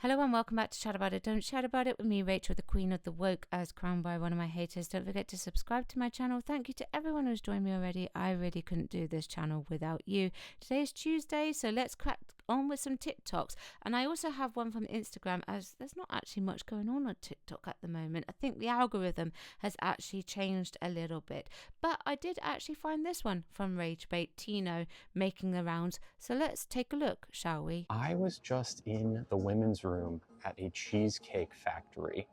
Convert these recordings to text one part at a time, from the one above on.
Hello and welcome back to Chat About It. Don't chat about it with me, Rachel, the queen of the woke, as crowned by one of my haters. Don't forget to subscribe to my channel. Thank you to everyone who's joined me already. I really couldn't do this channel without you. Today is Tuesday, so let's crack on with some TikToks. And I also have one from Instagram, as there's not actually much going on TikTok at the moment. I think the algorithm has actually changed a little bit. But I did actually find this one from Ragebait Tino making the rounds. So let's take a look, shall we? I was just in the women's room at a cheesecake factory,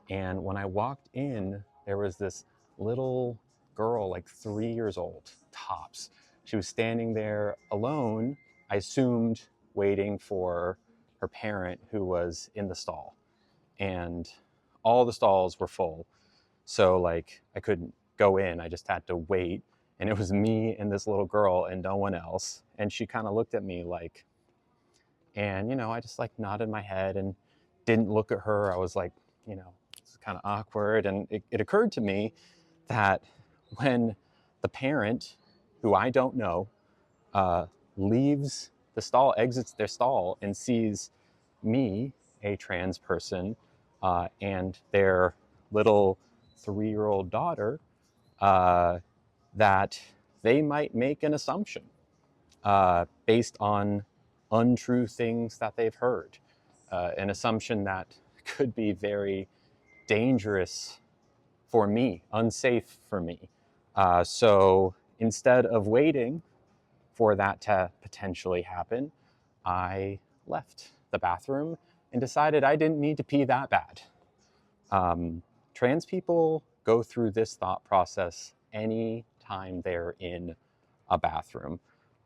and when I walked in, there was this little girl, like 3 years old, tops. She was standing there alone, I assumed waiting for her parent who was in the stall. And all the stalls were full, so like I couldn't go in, I just had to wait. And it was me and this little girl and no one else. And she kind of looked at me like, and, I just like nodded my head and didn't look at her. I was like, it's kind of awkward. And it occurred to me that when the parent, who I don't know, leaves the stall, exits their stall, and sees me, a trans person, and their little 3-year-old daughter, that they might make an assumption based on untrue things that they've heard, an assumption that could be very dangerous for me, unsafe for me. So instead of waiting for that to potentially happen, I left the bathroom and decided I didn't need to pee that bad. Trans people go through this thought process any time they're in a bathroom,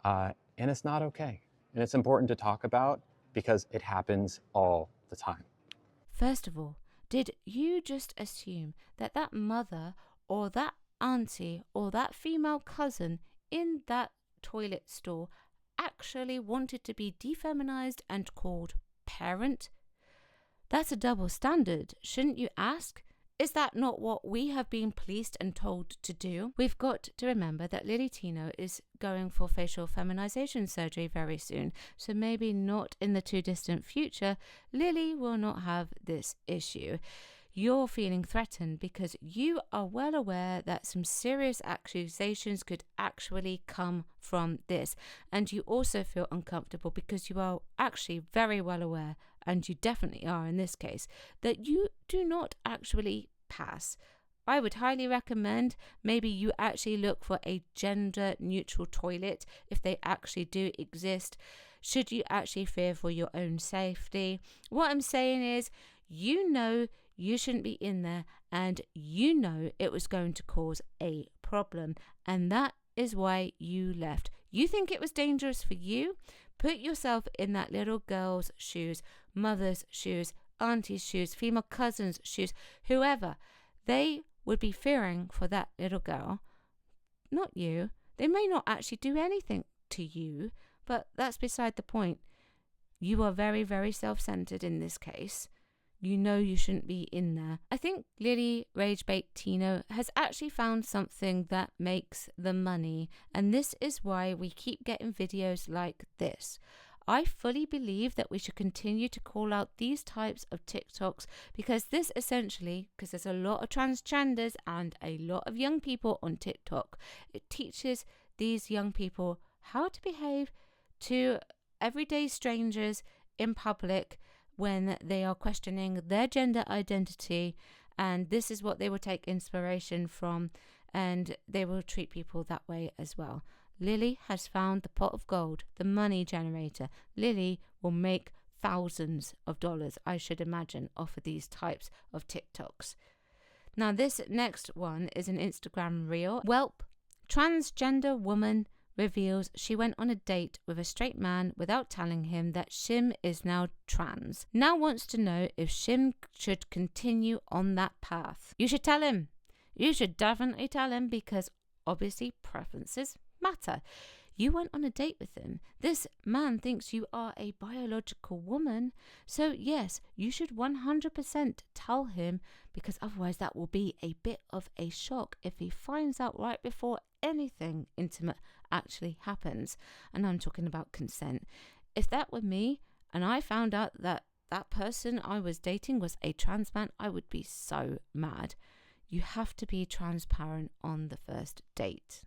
and it's not okay. And it's important to talk about because it happens all the time. First of all, did you just assume that that mother or that auntie or that female cousin in that toilet store actually wanted to be defeminized and called parent? That's a double standard. Shouldn't you ask? Is that not what we have been policed and told to do? We've got to remember that Lily Tino is going for facial feminization surgery very soon, so maybe not in the too distant future, Lily will not have this issue. You're feeling threatened because you are well aware that some serious accusations could actually come from this. And you also feel uncomfortable because you are actually very well aware, and you definitely are in this case, that you do not actually pass. I would highly recommend maybe you actually look for a gender neutral toilet if they actually do exist, should you actually fear for your own safety. What I'm saying is, you shouldn't be in there, and it was going to cause a problem, and that is why you left. You think it was dangerous for you? Put yourself in that little girl's shoes, mother's shoes, auntie's shoes, female cousin's shoes, whoever. They would be fearing for that little girl, not you. They may not actually do anything to you, but that's beside the point. You are very, very self-centered in this case. You shouldn't be in there. I think Lily Ragebait Tino has actually found something that makes the money, and this is why we keep getting videos like this. I fully believe that we should continue to call out these types of TikToks because there's a lot of transgenders and a lot of young people on TikTok. It teaches these young people how to behave to everyday strangers in public when they are questioning their gender identity, and this is what they will take inspiration from, and they will treat people that way as well. Lily has found the pot of gold, the money generator. Lily will make thousands of dollars, I should imagine, off of these types of TikToks. Now, this next one is an Instagram reel. Welp, transgender woman reveals she went on a date with a straight man without telling him that Shim is now trans. Now wants to know if Shim should continue on that path. You should tell him. You should definitely tell him, because obviously preferences matter. You went on a date with him. This man thinks you are a biological woman. So yes, you should 100% tell him, because otherwise that will be a bit of a shock if he finds out right before anything intimate actually happens. And I'm talking about consent. If that were me and I found out that that person I was dating was a trans man, I would be so mad. You have to be transparent on the first date.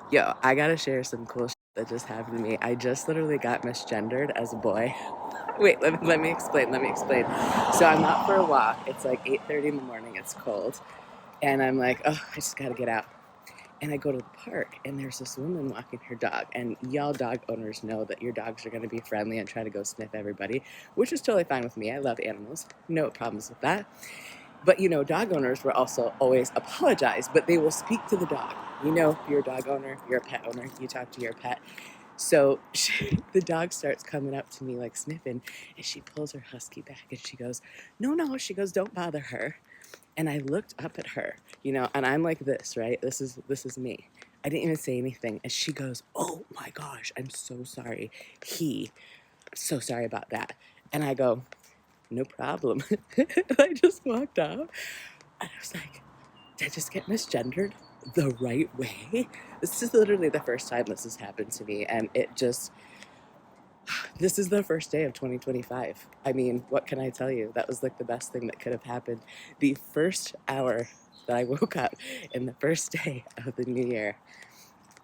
Yo, I gotta share some cool shit that just happened to me. I just literally got misgendered as a boy. Wait, let me explain. So I'm out for a walk. It's like 8:30 in the morning. It's cold. And I'm like, oh, I just gotta get out. And I go to the park, and there's this woman walking her dog. And y'all dog owners know that your dogs are gonna be friendly and try to go sniff everybody, which is totally fine with me. I love animals. No problems with that. But, dog owners will also always apologize, but they will speak to the dog. You're a dog owner, you're a pet owner, you talk to your pet. So the dog starts coming up to me like sniffing, and she pulls her husky back and she goes, no, she goes, don't bother her. And I looked up at her, and I'm like this, right? This is me. I didn't even say anything. And she goes, oh my gosh, I'm so sorry. So sorry about that. And I go, no problem. And I just walked off. And I was like, did I just get misgendered the right way? This is literally the first time this has happened to me. And this is the first day of 2025. I mean, what can I tell you? That was like the best thing that could have happened. The first hour that I woke up in the first day of the new year,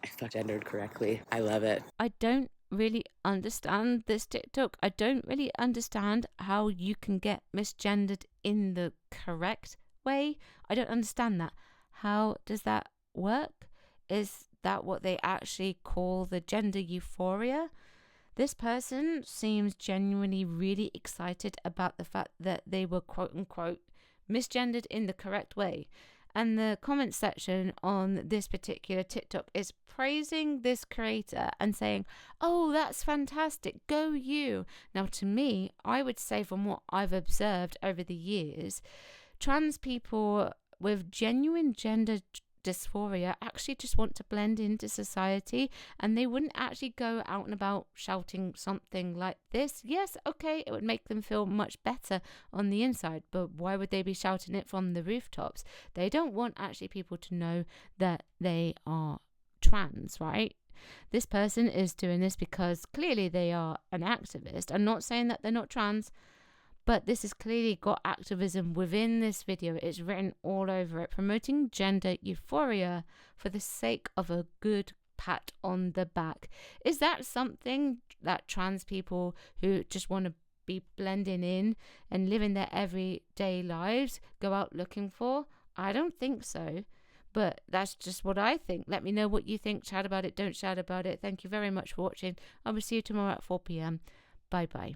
I felt gendered correctly. I love it. I don't really understand this TikTok. I don't really understand how you can get misgendered in the correct way. I don't understand that. How does that work? Is that what they actually call the gender euphoria? This person seems genuinely really excited about the fact that they were quote unquote misgendered in the correct way. And the comment section on this particular TikTok is praising this creator and saying, oh, that's fantastic, go you. Now, to me, I would say from what I've observed over the years, trans people with genuine gender dysphoria actually just want to blend into society, and they wouldn't actually go out and about shouting something like this. Yes, okay, it would make them feel much better on the inside, but why would they be shouting it from the rooftops? They don't want actually people to know that they are trans, right? This person is doing this because clearly they are an activist. I'm not saying that they're not trans, but this has clearly got activism within this video. It's written all over it, promoting gender euphoria for the sake of a good pat on the back. Is that something that trans people who just want to be blending in and living their everyday lives go out looking for? I don't think so. But that's just what I think. Let me know what you think. Chat about it. Don't shout about it. Thank you very much for watching. I will see you tomorrow at 4 p.m. Bye-bye.